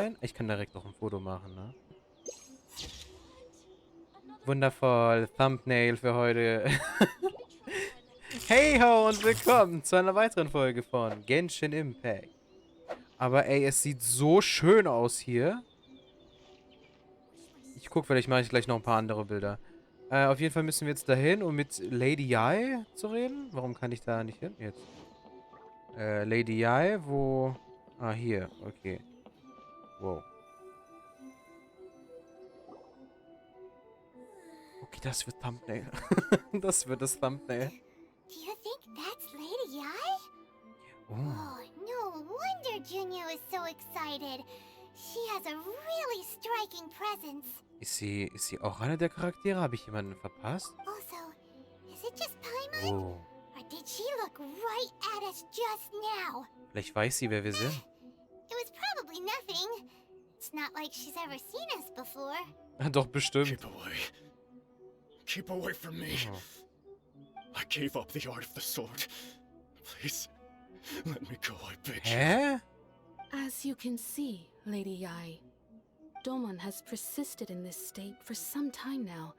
rein? Ich kann direkt auch ein Foto machen, ne? Wundervoll. Thumbnail für heute. Hey-ho und willkommen zu einer weiteren Folge von Genshin Impact. Aber ey, es sieht so schön aus hier. Ich guck, vielleicht mache ich gleich noch ein paar andere Bilder. Auf jeden Fall müssen wir jetzt dahin, um mit Liyue zu reden. Warum kann ich da nicht hin? Jetzt. Liyue, wo... Ah, hier. Okay. Wow. Okay, das wird Thumbnail. Das wird das Thumbnail. Do you think that's Lady Yi? Oh. Oh, no wonder Junior is so excited. She has a really striking presence. Ist sie auch einer der Charaktere? Habe ich jemanden verpasst? Also, is it just Paimon? Oh. Or did she look right at us just now? Vielleicht weiß sie, wer wir sind. It was probably nothing. It's not like she's ever seen us before. Doch, bestimmt. Keep away. Keep away from me. Oh. I gave up the art of the sword. Please, let me go, I beg you. Hä? As you can see, Lady Yi, Domon has persisted in this state for some time now.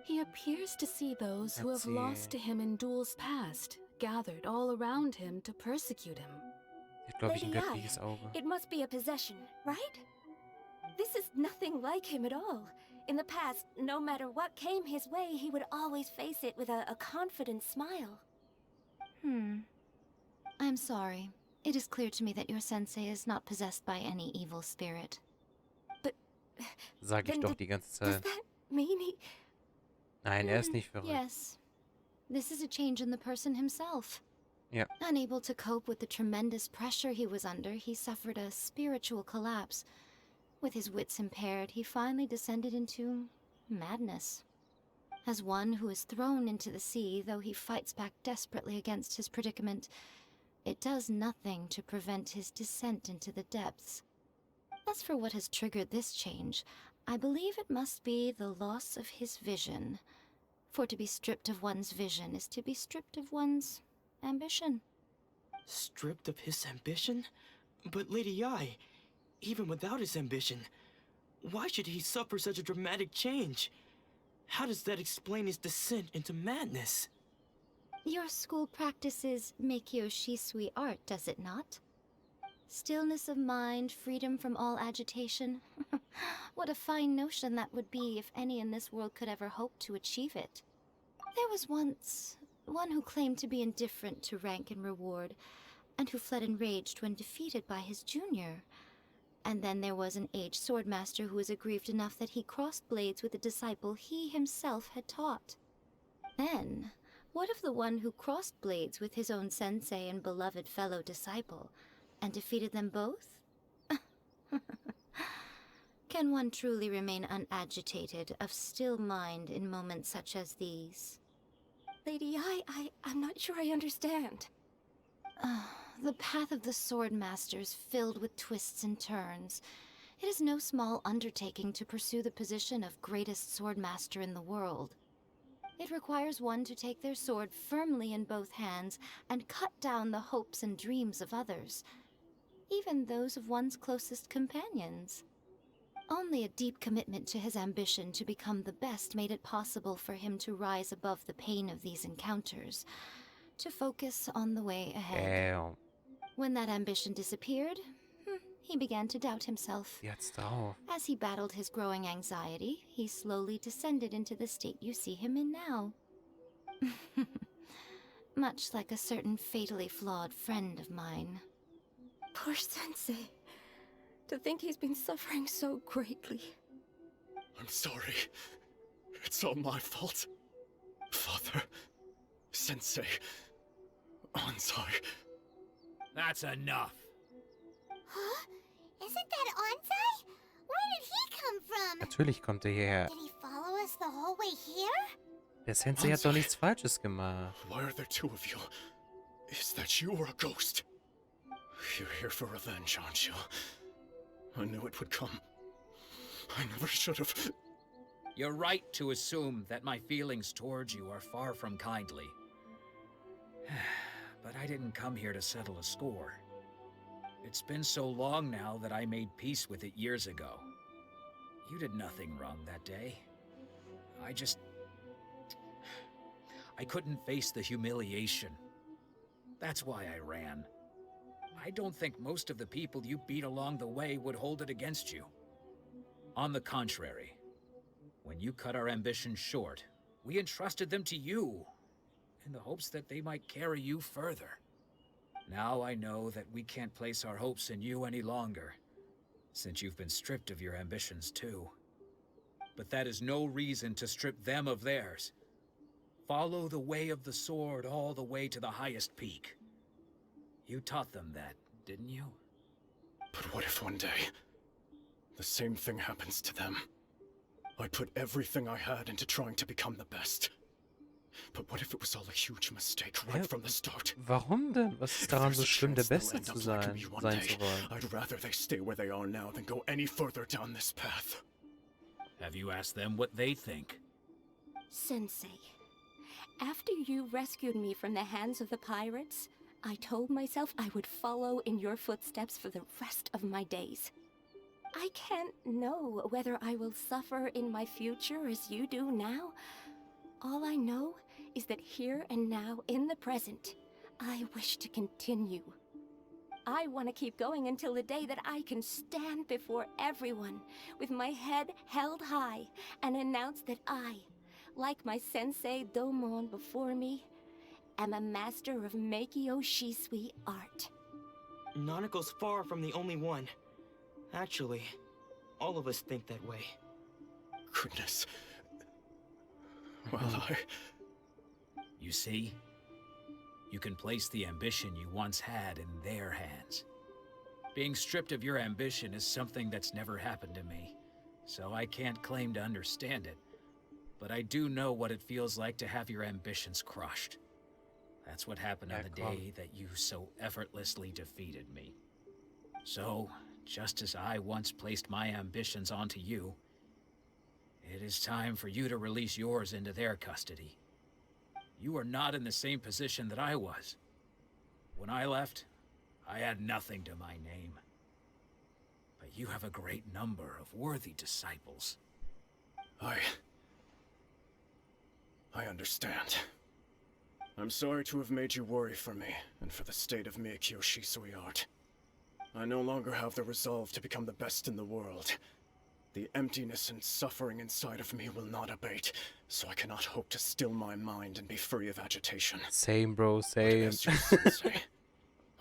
He appears to see those who have lost to him in duels past, gathered all around him to persecute him. Ich glaube, ich ein Lady göttliches Yi, Auge. it must be a possession, right? This is nothing like him at all. In the past, no matter what came his way, he would always face it with a confident smile. I'm sorry. It is clear to me that your sensei is not possessed by any evil spirit. But Sag ich then doch die ganze does Zeit. that mean he... Nein, er ist nicht verrückt. Yes. This is a change in the person himself. Yeah. Unable to cope with the tremendous pressure he was under, he suffered a spiritual collapse. With his wits impaired, he finally descended into madness. As one who is thrown into the sea, though he fights back desperately against his predicament, it does nothing to prevent his descent into the depths. As for what has triggered this change, I believe it must be the loss of his vision. For to be stripped of one's vision is to be stripped of one's ambition. Stripped of his ambition? But Lady Yi, even without his ambition, why should he suffer such a dramatic change? How does that explain his descent into madness? Your school practices Meikyo Shisui art, does it not? Stillness of mind, freedom from all agitation. What a fine notion that would be if any in this world could ever hope to achieve it. There was once one who claimed to be indifferent to rank and reward, and who fled enraged when defeated by his junior. And then there was an aged swordmaster who was aggrieved enough that he crossed blades with a disciple he himself had taught. Then, what of the one who crossed blades with his own sensei and beloved fellow disciple, and defeated them both? Can one truly remain unagitated, of still mind in moments such as these? Lady Yi, I'm not sure I understand. The path of the swordmaster is filled with twists and turns. It is no small undertaking to pursue the position of greatest swordmaster in the world. It requires one to take their sword firmly in both hands and cut down the hopes and dreams of others, even those of one's closest companions. Only a deep commitment to his ambition to become the best made it possible for him to rise above the pain of these encounters, to focus on the way ahead. Damn. When that ambition disappeared, he began to doubt himself. Jetzt drauf. As he battled his growing anxiety, he slowly descended into the state you see him in now. Much like a certain fatally flawed friend of mine. Poor Sensei. To think he's been suffering so greatly. I'm sorry. It's all my fault. Father, Sensei, Onsai. That's enough. Huh? Isn't that Onsai? Where did he come from? Natürlich kommt er hierher. Did he follow us the whole way here? Der Sensei hat doch nichts Falsches gemacht. Why are there two of you? Is that you or a ghost? You're here for revenge, aren't you? I knew it would come. I never should have. You're right to assume that my feelings towards you are far from kindly. But I didn't come here to settle a score. It's been so long now that I made peace with it years ago. You did nothing wrong that day. I couldn't face the humiliation. That's why I ran. I don't think most of the people you beat along the way would hold it against you. On the contrary, when you cut our ambitions short, we entrusted them to you, in the hopes that they might carry you further. Now I know that we can't place our hopes in you any longer, since you've been stripped of your ambitions too. But that is no reason to strip them of theirs. Follow the way of the sword all the way to the highest peak. You taught them that, didn't you? But what if one day, the same thing happens to them? I put everything I had into trying to become the best. But what if it was all a huge mistake right from the start? Warum denn? Was ist daran so schlimm, der Beste zu sein zu wollen? I'd rather they stay where they are now than go any further down this path. Have you asked them what they think? Sensei, after you rescued me from the hands of the pirates, I told myself I would follow in your footsteps for the rest of my days. I can't know whether I will suffer in my future as you do now. All I know is that here and now, in the present, I wish to continue. I want to keep going until the day that I can stand before everyone with my head held high and announce that I, like my sensei Domon before me, am a master of Meikyo Shisui art. Nanako's far from the only one. Actually, all of us think that way. Goodness. Well, You see? You can place the ambition you once had in their hands. Being stripped of your ambition is something that's never happened to me, so I can't claim to understand it. But I do know what it feels like to have your ambitions crushed. That's what happened on the day that you so effortlessly defeated me. So, just as I once placed my ambitions onto you, it is time for you to release yours into their custody. You are not in the same position that I was. When I left, I had nothing to my name. But you have a great number of worthy disciples. I understand. I'm sorry to have made you worry for me, and for the state of Meikyo Shisui art. I no longer have the resolve to become the best in the world. The emptiness and suffering inside of me will not abate, so I cannot hope to still my mind and be free of agitation. Same, bro, same. But as your sensei,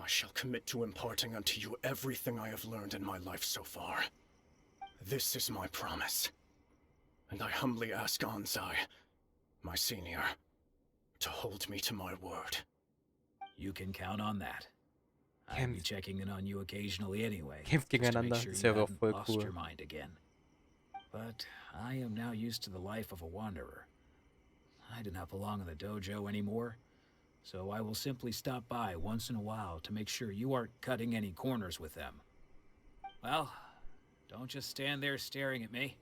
I shall commit to imparting unto you everything I have learned in my life so far. This is my promise. And I humbly ask Anzai, my senior, to hold me to my word. You can count on that. I'll be checking in on you occasionally anyway. Kämpft gegeneinander, ist ja auch voll lost cool. your mind again. But I am now used to the life of a wanderer. I do not belong in the dojo anymore, so I will simply stop by once in a while to make sure you aren't cutting any corners with them. Well, don't just stand there staring at me.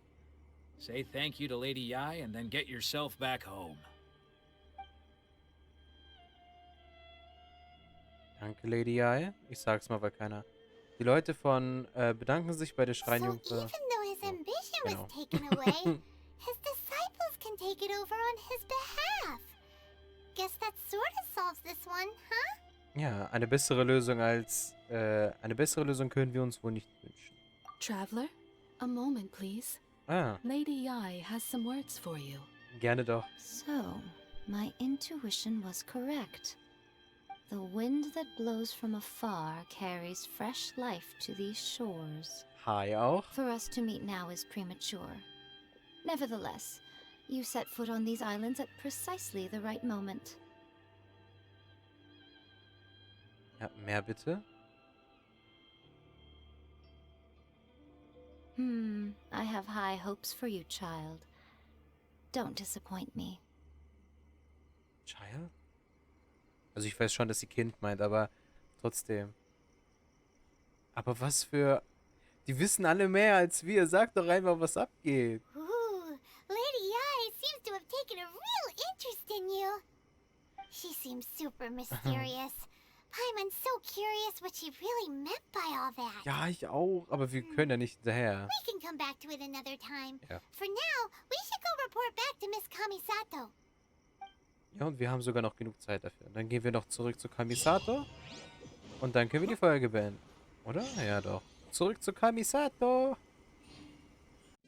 Say thank you to Lady Yai and then get yourself back home. Danke, Lady Yai. Ich sag's mal, weil keiner... Die Leute von bedanken sich bei der So Schreienjungfer. even though his ambition was taken away, his disciples can take it over on his behalf. Guess that sort of solves this one, huh? Ja, eine bessere Lösung als... eine bessere Lösung können wir uns wohl nicht wünschen. Traveler, a moment, please. Ah, Lady Yai has some words for you. gerne doch. So, my intuition was correct. The wind that blows from afar carries fresh life to these shores. Hai auch. For us to meet now is premature. Nevertheless, you set foot on these islands at precisely the right moment. Ja, mehr bitte. I have high hopes for you, child. Don't disappoint me. Child? Also ich weiß schon, dass sie Kind meint, aber trotzdem. Aber was für... Die wissen alle mehr als wir. Sag doch einfach, was abgeht. Ooh, Lady Yai seems to have taken a real interest in you. She seems super mysterious, I'm so curious what she really meant by all that. Ja, ich auch, aber wir können ja nicht hinterher. We can come back to it another time. Ja. For now, we should go report back to Miss Kamisato. Ja, und wir haben sogar noch genug Zeit dafür. Dann gehen wir noch zurück zu Kamisato. Und dann können wir die Folge beenden. Oder? Ja, doch. Zurück zu Kamisato.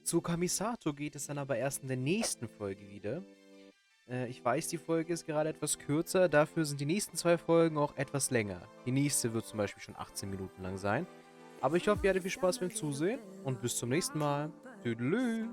Zu Kamisato geht es dann aber erst in der nächsten Folge wieder. Ich weiß, die Folge ist gerade etwas kürzer. Dafür sind die nächsten 2 Folgen auch etwas länger. Die nächste wird zum Beispiel schon 18 Minuten lang sein. Aber ich hoffe, ihr hattet viel Spaß beim Zusehen. Und bis zum nächsten Mal. Tüdelü.